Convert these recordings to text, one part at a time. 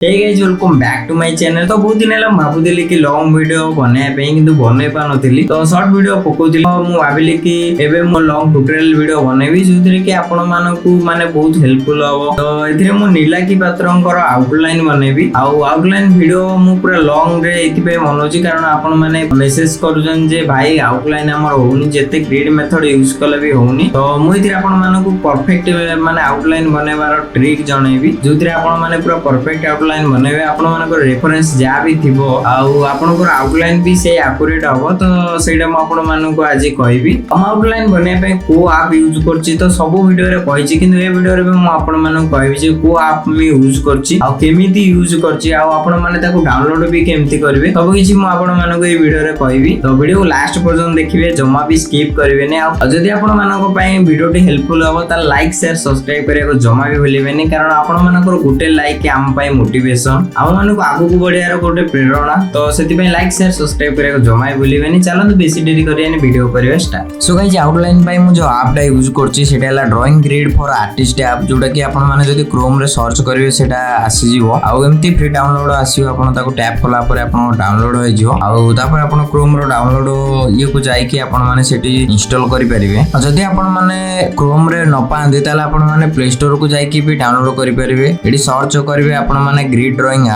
Hey guys welcome back to my channel. तो बहुत दिन भावुली कि लॉन्ग वीडियो बनवाई कि बनई पानी तो शॉर्ट वीडियो पकाउली भाविली कि एबे मो लॉन्ग ट्यूटोरियल वीडियो बनैबी जो कि आपण मानकू माने बहुत हेल्पफुल हो। तो एथिरे मो नीलाकी पात्रंकर आउटलाइन बनैबी आउटलाइन वीडियो मु पूरा लॉन्ग रे एथिपे मनोची कारण आपण माने मेसेज करूछन जे भाई आउटलाइन हमर होउनी जेते ग्रिड मेथड यूज कले भी होउनी। तो मु एथिरे आपण मानकू परफेक्ट माने आउटलाइन बनैबार ट्रिक जणैबी जोथिरे आपण माने पूरा परफेक्ट आउटलाइन बनैबे आपण मानकर रेफरेंस जा भी थिबो आउ आपनकर आउटलाइन भी से एक्यूरेट हबो। तो सेटा म आपण मानकू आज कहबी हम आउटलाइन बने पे को ऐप यूज करछि। तो सब वीडियो रे कहिछि किंतु ए वीडियो रे म आपण मानकू कहबी जे को ऐप मी यूज करछि आ केमिति यूज करछि आ आपण माने ताको डाउनलोड भी केमिति करबे सब किछि म आपण मानकू ए वीडियो रे कहबी। तो वीडियो लास्ट पर्यंत देखिबे जमा भी स्किप करबेनी आ जदि आपण मानक पई वीडियो टी हेल्पफुल हबो त लाइक शेयर सब्सक्राइब करिया जमा भी भूलिबेनी कारण आपण मानकर गुटे लाइक हम पई मोटिवेशन आम मानक आगु को बढ़ियार गोटे प्रेरणा। तो सेति पई लाइक शेयर सब्सक्राइब करिया जमा भी भूलिबेनी। चलନ୍ତୁ बेसी देरी करियानी वीडियो करबा स्टार्ट। सो गाइस आउटलाइन पई मु जो ऐप टा यूज करछि सेटा हला drawing grid for artist app जोटा कि आपण माने जदि क्रोम रे सर्च करिवे सेटा आसी जीवो आ एम्ति फ्री डाउनलोड आसीयो आपण ताको टैप कला पर आपण डाउनलोड होई जीवो आ तापर आपण क्रोम रो डाउनलोड ये को जाई कि आपण माने सेठी इंस्टॉल करि परिबे। जदि आपण माने क्रोम रे न पांदे ताले आपण माने प्ले स्टोर को जाई कि भी डाउनलोड करि परिबे। एडी सर्च करिवे आपण माने ग्रिड ड्राइंग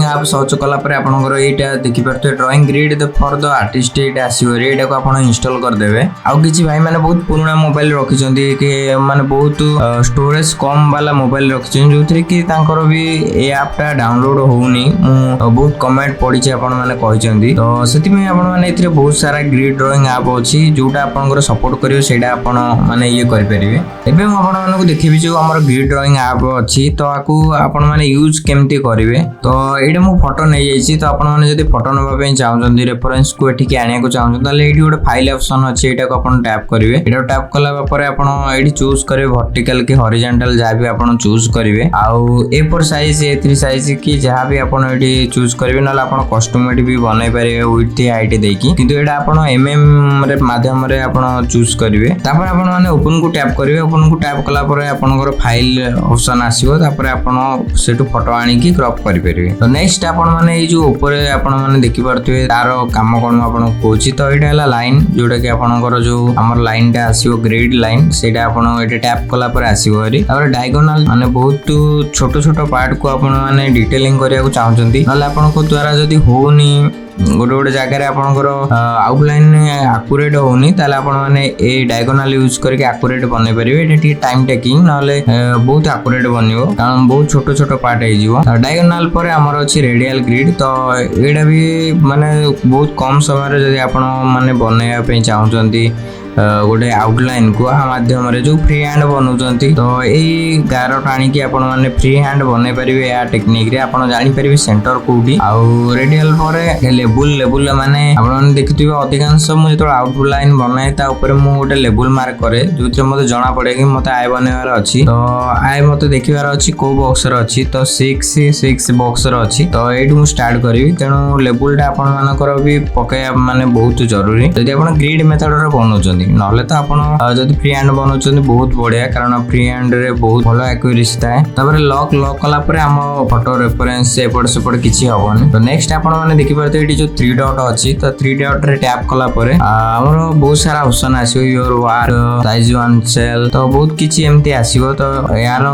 ऐप सर्च कला पर आपनकर एटा देखि परते drawing grid for the artist एटा आसीयो रे एटा को आपण इंस्टॉल कर देबे। आ किछि भाई माने बहुत पुराना मोबाइल रखिचंदी कि माने बहुत स्टोरेज कम वाला मोबाइल रखिचन जोथि कि तांकर भी ए ऐप टा डाउनलोड होउनी मु बहुत कमेंट पढि छै आपण माने कहिचंदी। तो सेति में आपण माने एथिरे बहुत सारा ग्रिड ड्राइंग ऐप अछि जोटा आपनकर सपोर्ट करियो सेटा आपण माने ये करि परिबे। एबे हम आपण माने को देखिबि जो हमर ग्रिड ड्राइंग ऐप अछि तो आकू आपण माने यूज केमति करिवे। तो एटा मु फोटो नै जाइछि तो आपण माने जदि फोटो नबा पे चाहउछन्ती रेफरेंस को एठी के आनिया को चाहउछन्ती ताले एठी गोटे फाइल ऑप्शन अछि एटा को आपण टैप करिवे। एटा टैप कला परे आपण एठी चूज करिवे वर्टिकल कि हॉरिजॉन्टल जहा भी आपण चूज करिवे आउ A4 साइज A3 साइज कि जहा भी आपण एठी चूज करिवे नला आपण कस्टम एठी भी बनाई परिवे विड्थ हाइट देकी किंतु एटा आपण mm रे माध्यम रे आपण चूज करिवे। तापर आपण माने ओपन को टैप करिवे। ओपन को टैप कला परे आपनकर फाइल ऑप्शन आसीबो तापर आपण सेटु फोटो आनी कि क्रॉप करि परिवे। तो नेक्स्ट आपण माने ए जो ऊपर आपण माने देखि परथुवे तारो काम कोन आपण कोछि। तो एटा हला लाइन जोटा कि आपनकर जो हमर लाइन टा आसीबो ग्रिड लाइन सेटा आपण एटा टैप कला पर आसीबो हरी। तापर डायगोनल माने बहुत छोटो छोटो पार्ट को आपण माने डिटेलिंग करिया को चाहउछन्ती नले आपण को द्वारा जदी होउनी गोटे गोटे जगह आपनकर आउटलाइन एक्यूरेट होउनी ताले आपण माने ए डायगोनल यूज करके एक्यूरेट बनै परिबे। एटा टी टाइम टेकिंग नले बहुत एक्यूरेट बनियो कारण बहुत छोटो छोटो पार्ट हे जिवो। डायगोनल पर हमर अछि रेडियल ग्रिड। तो एटा भी माने बहुत कम समय रे जदी आपण माने बनैया पे चाहउछन्ती गोटे आउटलाइन को माध्यम रे जो फ्री हैंड बनउचंती तो एई गारो टाणी कि आपण माने फ्री हैंड बनै परिबे। या टेक्निक रे आपण जानि परिबे सेंटर कोडी आउ रेडियल परे लेबल माने आपण माने देखिथिबे अधिकांश मु जेतो आउटलाइन बनाए ता ऊपर मु गोटे लेबल मार्क करे जोथि मते जणा पड़े कि मते आय बनैवार अछि। तो आय मते देखिवार अछि को बॉक्स रे अछि तो 6 बॉक्स रे अछि। तो एटु मु स्टार्ट करिवि तेणु लेबल टा आपण मानकर भी पके माने बहुत जरूरी जदि आपण ग्रिड मेथड रे बनउचंती नले तो आपण जदि फ्री हैंड बनउचंती बहुत बढ़िया कारण फ्री हैंड रे बहुत भलो एक्यूरेसी थाए। तापर लॉक कला पर हम फोटो रेफरेंस एपड सेपड किछि होबनी। तो नेक्स्ट आपण माने देखि परते एटी जो 3 डॉट अछि तो 3 डॉट रे टैप कला परे हमर बहुत सारा ऑप्शन आसीयो your work size one cell तो बहुत किछि एमती आसीबो। तो यार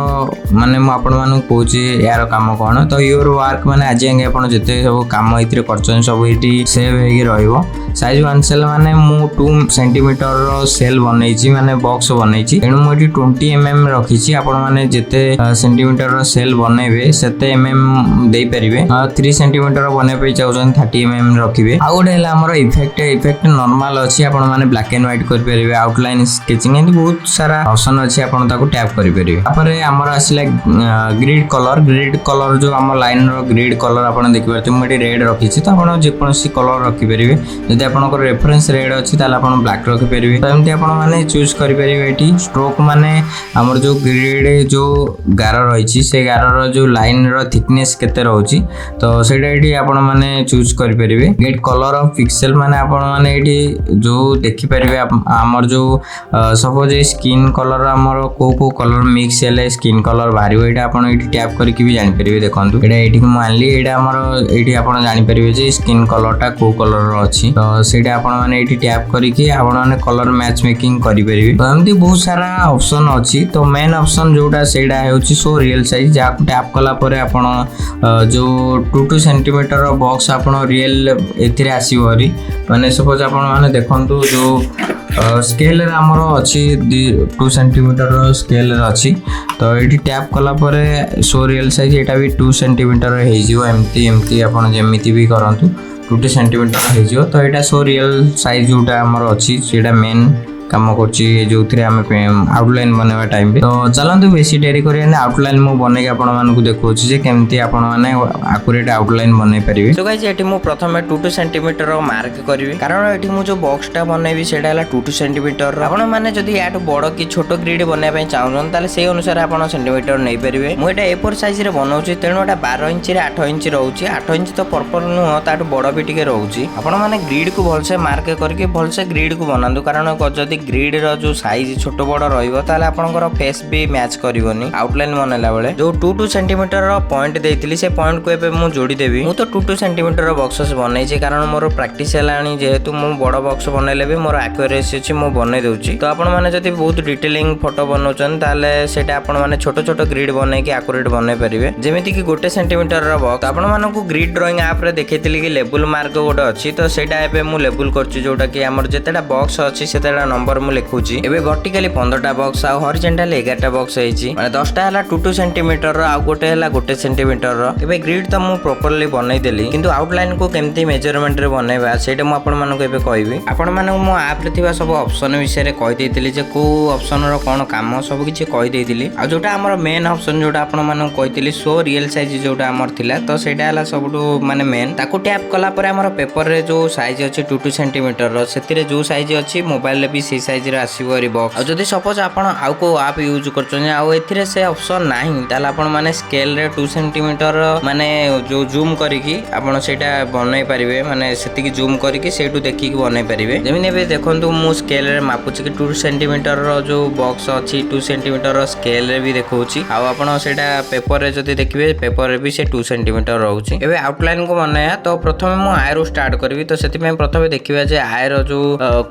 माने म आपण मानु कहूची यार काम कोन तो योर वर्क माने आज आगे आपण जते सब काम इतरे करछन सब एटी सेव हेगी रहइबो। साइज वन सेल माने मु 2 सेंटीमीटर रो सेल बनैछि माने बॉक्स बनैछि एनु मु एटी 20 mm रखिछि। आपण माने जते सेंटीमीटर रो सेल बनैबे सेते mm देई परिबे। 3 सेंटीमीटर बनै पे चाउछन 30 mm रखिबे। आ गोटे हला हमर इफेक्ट नॉर्मल अछि आपण माने ब्लैक एंड व्हाइट कर परिबे आउटलाइन स्केचिंग एंड बहुत सारा ऑप्शन अछि आपण ताको टैप करि परिबे। तापर हमर आसिला ग्रिड कलर जो हमर लाइन रो ग्रिड कलर आपण देखि परते मु एटी रेड रखिछि। तो आपण जे कोनसी कलर रखि परिबे जदि आपनकर रेफरेंस रेड अछि ताले आपण ब्लैक रखि परिबे पारिबे। तो एमती आपण माने चूज करि परिबे। एठी स्ट्रोक माने हमर जो ग्रिड जो गार रही से गार जो लाइन रो थिकनेस केते रहउची तो सेटा एठी आपण माने चूज करि परिबे। गेट कलर ऑफ पिक्सेल माने आपण माने एठी जो देखि परिबे हमर जो सपोज स्किन कलर हमर को कलर मिक्स हेले स्किन कलर बाहरिबो एटा आपण एठी टैप करके भी जानि परिबे। देखंतु एटा एठी को मानली एटा हमर एठी आपण जानि परिबे जे स्किन कलरटा को कलर रो अछि तो सेटा आपण माने एठी टैप करके आपण माने कलर मैच मेकिंग करि परिबे। तो एमती बहुत सारा ऑप्शन अछि। तो मेन ऑप्शन जोटा सेटा हेउछि सो रियल साइज जा टैप कला परे आपण जो 2 सेंटीमीटर रो बॉक्स आपण रियल एथिरे आसीबोरी माने सपोज आपण माने देखंतु जो स्केल आमर अच्छी 2 सेंटीमीटर स्केल अच्छी तो ये टैप कला परे सो रियल साइज एटा भी 2 सेंटीमीटर हो एमती एमती आपण जेमिति भी करंतु 2 सेंटीमीटर हो तो यहाँ सो रियल साइज जोटा आमर अच्छी सेटा मेन काम करछि जो थरे हम आउटलाइन बनेवा टाइम पे। तो चलंतु बेसी डेरी करिया आउटलाइन मु बने के आपण मानकु देखौछि जे केमती आपण माने एक्यूरेट आउटलाइन बनै परिबे। तो गाइस एठी मु प्रथमे 2 सेंटीमीटर मार्क करबी कारण एठी मु जो बॉक्सटा बनेबी सेटा हला 2 सेंटीमीटर। आपण माने जदी याटु बड़ की छोटो ग्रिड बनै पय चाहउछन ताले सेही अनुसार आपण सेंटीमीटर नै परिबे। मु एटा A4 साइज रे बनौछि तेनो एटा 12 इंच रे 8 इंच रहउछि। 8 इंच तो पर्पल नु ताटु बड़ भी टिके रहउछि। आपण माने ग्रिड को भलसे मार्क करके भलसे ग्रिड को बनांदु कारण जदी ग्रिड रो जो साइज छोट बड़ रहिबो ताले आपनकर फेस भी मैच करिवोनी आउटलाइन बनेला बेले। जो 2 सेंटीमीटर रो पॉइंट देइतिली से पॉइंट को एबे मु जोड़ी देबी। मु तो 2 सेंटीमीटर रो बॉक्सेस बनै छै कारण मोर प्रैक्टिस हेलानी जेहेतु मु बड़ बॉक्स बनेले भी मोर एक्यूरेसी अछि मु बनै देउछि। तो आपण माने जदी बहुत डिटेलिंग फोटो बनौछन ताले सेटा आपण माने छोट छोट ग्रिड बनै के एक्यूरेट बनै परिबे। जेमिति कि 1 सेंटीमीटर रो बॉक्स आपण मानकु ग्रिड ड्राइंग ऐप रे देखैतिली कि लेबल मार्क गोटे अछि तो सेटा एबे मु लेबल करछि जोटा कि हमर जेतेटा बॉक्स अछि सेतेटा नंबर मु लिखुछि। एबे वर्टिकली 15टा बॉक्स आ हॉरिजॉन्टली 11टा बॉक्स हैछि माने 10टा हला 2 सेंटीमीटर रो आ गोटे हला 1 सेंटीमीटर रो। एबे ग्रिड तो मु प्रॉपर्ली बनै देली किंतु आउटलाइन को केमती मेजरमेंट रे बनैबा सेटा मु आपण मानको एबे कहबी। आपण मानको मु ऐप रे थिबा सब ऑप्शन विषय रे कहि देतिली जे को ऑप्शन रो कोन काम सब किछि कहि देतिली। आ जोटा हमर मेन ऑप्शन जोटा आपण मानको कहितिली सो रियल साइज जोटा हमर थिला तो सेटा हला सबटु माने मेन ताको टैप कला परे हमर पेपर रे जो साइज अछि 2 सेंटीमीटर रो सेतिरे जो साइज अछि मोबाइल रे भी से साइज रे आसीबो रि बॉक्स। जदि सपोज आपण आउ को ऐप यूज करछन आ एथिरे से ऑप्शन नाही ताले आपण माने स्केल रे 2 सेंटीमीटर माने जो जूम करिकि आपण सेटा बनै परिबे माने सेतिकी जूम करिकि सेटु देखि बनै परिबे। जेमिन एबे देखंतु मु स्केल रे मापुछि कि 2 सेंटीमीटर रो जो बॉक्स अछि 2 सेंटीमीटर रो स्केल रे भी देखौछि आ आपण सेटा पेपर रे जदि देखिबे पेपर रे भी से 2 सेंटीमीटर रहउछि। एबे आउटलाइन को बनाया तो प्रथमे मु आय रो स्टार्ट करबी तो सेति में प्रथमे देखिबा जे आय रो जो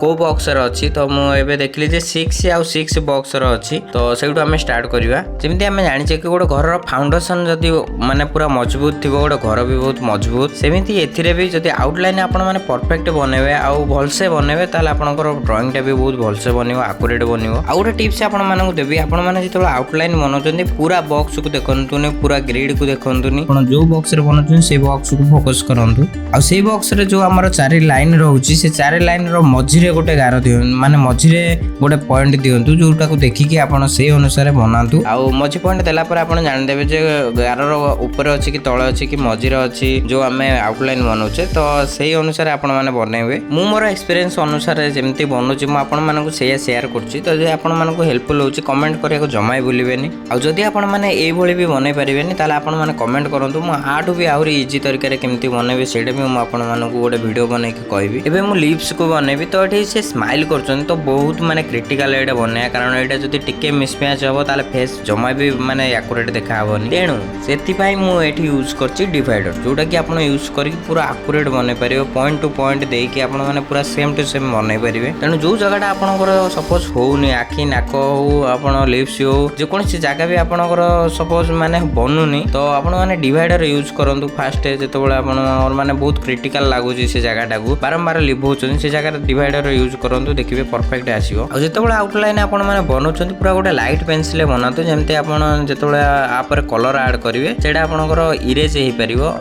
को बॉक्स रे अछि तो मु एबे देखली जे 6 आ 6 बॉक्स रो अछि तो सेटु हमें स्टार्ट करबा। जेमिति हमें जानि छै कि गोटे घर रो फाउंडेशन जदि माने पूरा मजबूत थिबो गोटे घर भी बहुत मजबूत सेमिति एथिरे भी जदि आउटलाइन आपण माने परफेक्ट बनेबे आ भलसे बनेबे ताले आपनकर ड्राइंग टा भी बहुत भलसे बनिबो एक्यूरेट बनिबो। आ गोटे टिप्स आपण मानकु देबी आपण माने जेतबे आउटलाइन बनौचंदी पूरा बॉक्स को देखंतुनी पूरा ग्रिड को देखंतुनी आपण जो बॉक्स रे बनौचन से बॉक्स को फोकस करंतु। आ से बॉक्स रे जो हमर चारि लाइन रहउची से चारि लाइन रो मझी रे गोटे गार दियो माने मझी रे गोटे पॉइंट दियंतु जोटा को देखिकी आपण से अनुसार बनातु। आ मझी पॉइंट देला पर आपण जान देबे जे गार रो ऊपर अछि कि तळे अछि कि मझी रे अछि जो हमें आउटलाइन बनौचे तो सेही अनुसार आपण माने बनेबे। मु मोर एक्सपीरियंस अनुसार जेमति बनौची मु आपण मानकु सेया शेयर करछि तो जे आपण मानकु हेल्पफुल होछि कमेंट करिया को जमाई भूलिबेनी। आ जदि आपण माने एई भली भी बनै परिबेनी ताले आपण माने कमेंट करंतु मु आठु भी आउरी इजी तरीका रे केमति बनेबे सेडे भी मु आपण मानकु गोटे वीडियो बनै के कहबी। एबे मु लिप्स को बनेबी तो एठी से स्माइल करछन तो बहुत माने क्रिटिकल एटा बनै कारण एटा जदि टिके मिसमैच हो ताले फेस जमा भी माने एक्यूरेट देखा होनी तेणु सेति पई मु एठी यूज करछि डिवाइडर जोटा कि आपण यूज करी पूरा एक्यूरेट बनै परिबो पॉइंट टू पॉइंट देई कि आपण माने पूरा सेम टू सेम बनै परिबे। तेणु जो जगहटा आपनकर सपोज होउनी आखी नाक हो आपण लिप्स हो जे कोनसी जगह भी आपनकर सपोज माने बनुनी तो आपण माने डिवाइडर यूज करंतु फास्ट जेतबेला आपण माने बहुत क्रिटिकल लागुची से जगहटा को बारंबार लिभौछन से जगह डिवाइडर यूज करंतु देखिबे परफेक्ट आसीबो। आ जेतबेला आउटलाइन आपण माने बनौछन पूरा गोटे लाइट पेंसिल बनातु जेमते आपण जेतबेला आ पर कलर ऐड करिवे सेटा आपनकर इरेज हेई परिबो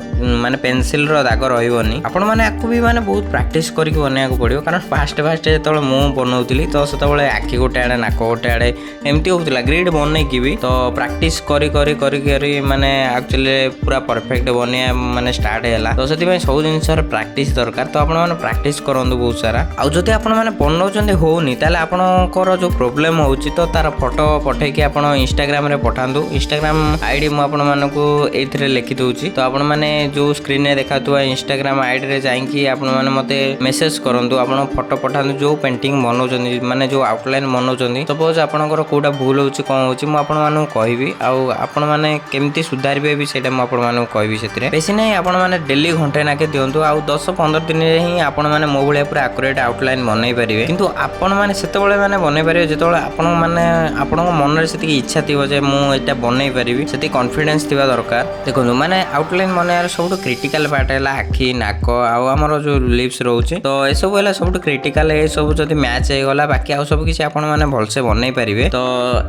माने पेंसिल रो दाग रहिबोनी। आपण माने आकु भी माने बहुत प्रैक्टिस करके बनाया को पड़िबो कारण फास्ट जेतबेला मु बनौतिली तो सेतबेला आखी गोटे आडे नाक गोटे आडे एमती होउतला ग्रिड बनै कि भी तो प्रैक्टिस करी माने एक्चुअली पूरा परफेक्ट बनिया माने स्टार्ट हैला तो सेति सब जिनसर प्रैक्टिस दरकार तो आपण माने प्रैक्टिस करंदु बहुत सारा। आ जति आपण माने बनौचंदे होनी ताले आपणकर जो प्रोब्लेम होची तो तार फोटो पठे कि आपण इंस्टाग्राम रे पठांदु। इंस्टाग्राम आईडी मु आपण मानकू एथिरे लिखि दउची तो आपण माने जो स्क्रीन रे देखातुवा इंस्टाग्राम आईडी रे जाई कि आपण माने मते मेसेज करंतु आपण फोटो पठांदु जो पेंटिंग बनौचंदी माने जो आउटलाइन बनौचंदी सपोज आपणकर कोडा भूल होची कोन होची मु आपण मानू कहबी आ आपण माने केमती सुधारबे भी सेटा मु आपण मानू कहबी सेतिरे बेसी नै आपण माने डेली घंटे नाके दियंतु आ 10-15 दिन रे ही आपण माने मो भलिया पूरा एक्यूरेट आउटलाइन बनै परिबे किंतु आपण माने सेतेबेले माने बनै परिबे जेतेबेले आपण माने आपणक मन रे सेति इच्छा थिबो जे मु एटा बनै परिबी सेति कॉन्फिडेंस थिबा दरकार। देखो माने आउटलाइन बनायार सबटु क्रिटिकल पार्ट हैला आखी नाक आ हमर जो लिप्स रहउची तो ए सब हैला सबटु क्रिटिकल ए सब जदी मैच हे गला बाकी आ सब किछि आपण माने भलसे बनै परिबे तो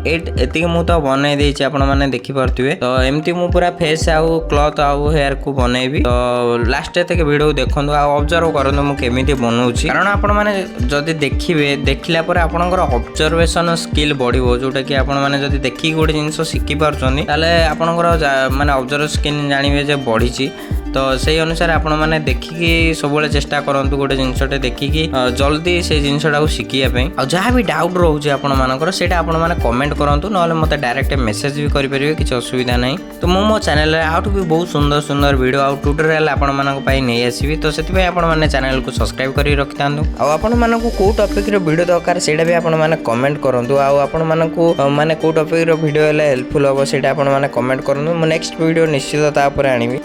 एति मु तो बनै देछि आपण माने देखि परथिबे तो एमती मु पूरा फेस आ क्लॉथ आ हेयर को बनैबी तो लास्ट तक वीडियो देखंदु आ ऑब्जर्व करंदु मु केमिति बनौछि कारण आपण माने जदी देखिबे देखिला पर आपनकर ऑब्जर्वेशन स्किल बढ़िबो जोटा कि आपण माने जदी देखि गोटे जिंस सिखि पारछनी ताले आपनकर माने ऑब्जर्व स्किल जानिबे जे बढ़िछि तो से अनुसार आपण माने देखिकी सबले चेष्टा करंतु गोटे जिंसटे देखिकी जल्दी से जिंसटा को शिखिया पे आ जहाँ भी डाउट रहउछि आपण मानकर सेटा आपण माने कमेंट करंतु नले मते डायरेक्ट मेसेज भी करि परिबे किछ असुविधा नै। तो मो चैनल रे आउट भी बहुत सुंदर सुंदर वीडियो आ ट्यूटोरियल आपण मानक पई नै आसीबी तो सेति पई आपण माने चैनल को सब्सक्राइब करि रखितांदु आ आपण मानक को टॉपिक रो वीडियो दरकार सेटा भी आपण माने कमेंट करंतु आ आपण मानक माने को टॉपिक रो वीडियो ले हेल्पफुल हो सेटा आपण माने कमेंट करंतु मो नेक्स्ट वीडियो निश्चित ता पर आनिबी।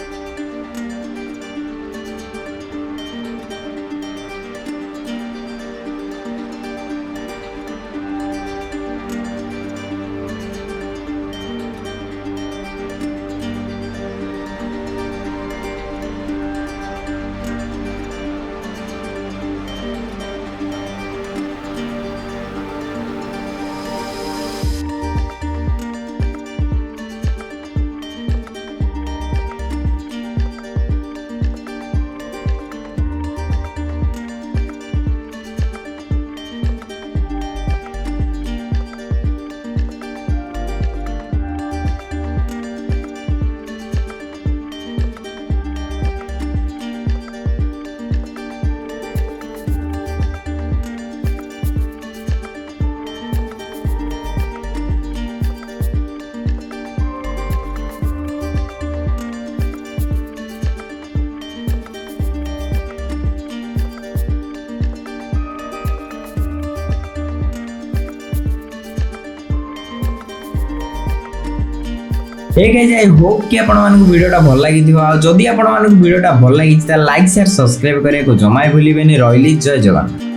ठीक है आई होप कि आपण मानक वीडियोटा भल लागि थिबा जदी आपण मानक वीडियोटा भल लागि त लाइक शेयर सब्सक्राइब करे को जमाय भूलिबेनी। रहिली जय जवान।